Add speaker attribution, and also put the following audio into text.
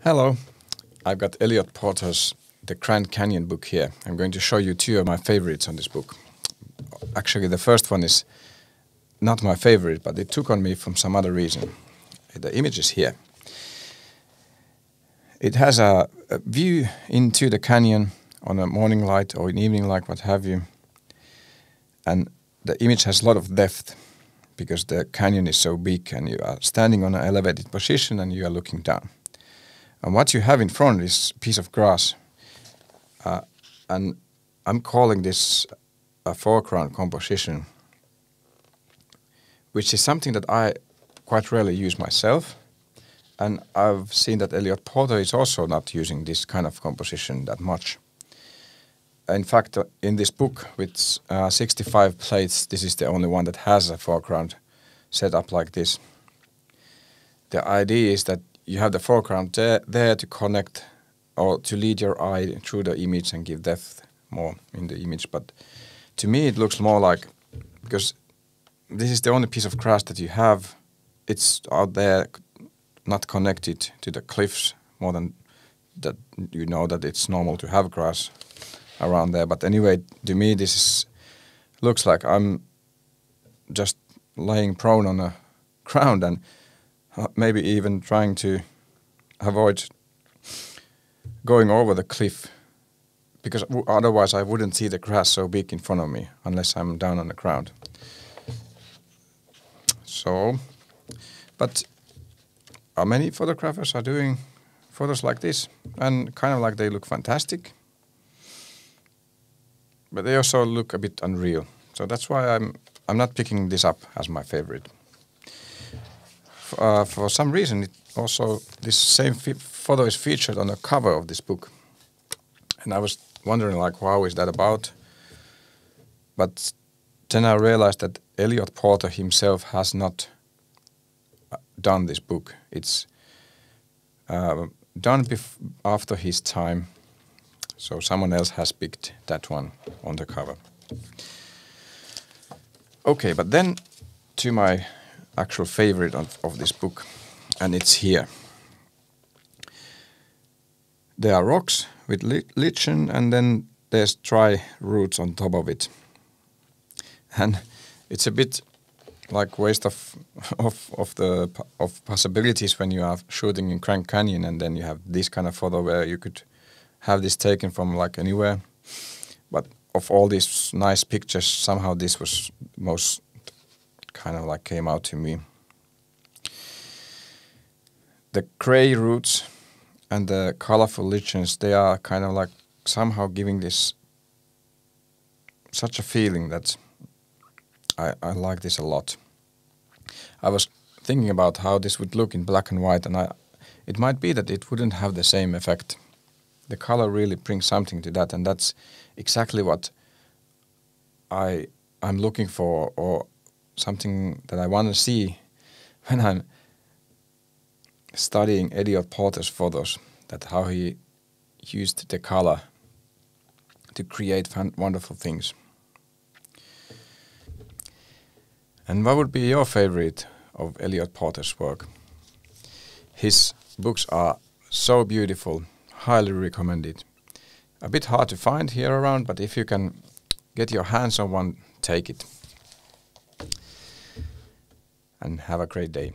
Speaker 1: Hello, I've got Eliot Porter's The Grand Canyon book here. I'm going to show you two of my favorites on this book. Actually, the first one is not my favorite, but it took on me from some other reason. The image is here. It has a view into the canyon on a morning light or an evening light, what have you. And the image has a lot of depth because the canyon is so big and you are standing on an elevated position and you are looking down. And what you have in front is a piece of grass. And I'm calling this a foreground composition, which is something that I quite rarely use myself. And I've seen that Eliot Porter is also not using this kind of composition that much. In fact, in this book with 65 plates, this is the only one that has a foreground set up like this. The idea is that you have the foreground there to connect or to lead your eye through the image and give depth more in the image. But to me it looks more like, because this is the only piece of grass that you have, it's out there not connected to the cliffs more than that. You know that it's normal to have grass around there. But anyway, to me this looks like I'm just laying prone on the ground and maybe even trying to avoid going over the cliff, because otherwise I wouldn't see the grass so big in front of me unless I'm down on the ground. So, but many photographers are doing photos like this and kind of like they look fantastic, but they also look a bit unreal. So that's why I'm not picking this up as my favorite. For some reason, this same photo is featured on the cover of this book, and I was wondering, like, how is that about? But then I realized that Eliot Porter himself has not done this book. It's done after his time, so someone else has picked that one on the cover. Okay, but then to my actual favorite of this book, and it's here. There are rocks with lichen, and then there's dry roots on top of it. And it's a bit like waste of possibilities when you are shooting in Grand Canyon, and then you have this kind of photo where you could have this taken from like anywhere. But of all these nice pictures, somehow this was most kind of like came out to me. The gray roots and the colorful lichens, they are kind of like somehow giving this such a feeling that I like this a lot. I was thinking about how this would look in black and white, and it might be that it wouldn't have the same effect. The color really brings something to that, and that's exactly what I'm looking for, or something that I want to see when I'm studying Eliot Porter's photos, that how he used the color to create wonderful things. And what would be your favorite of Eliot Porter's work? His books are so beautiful, highly recommended. A bit hard to find here around, but if you can get your hands on one, take it. And have a great day.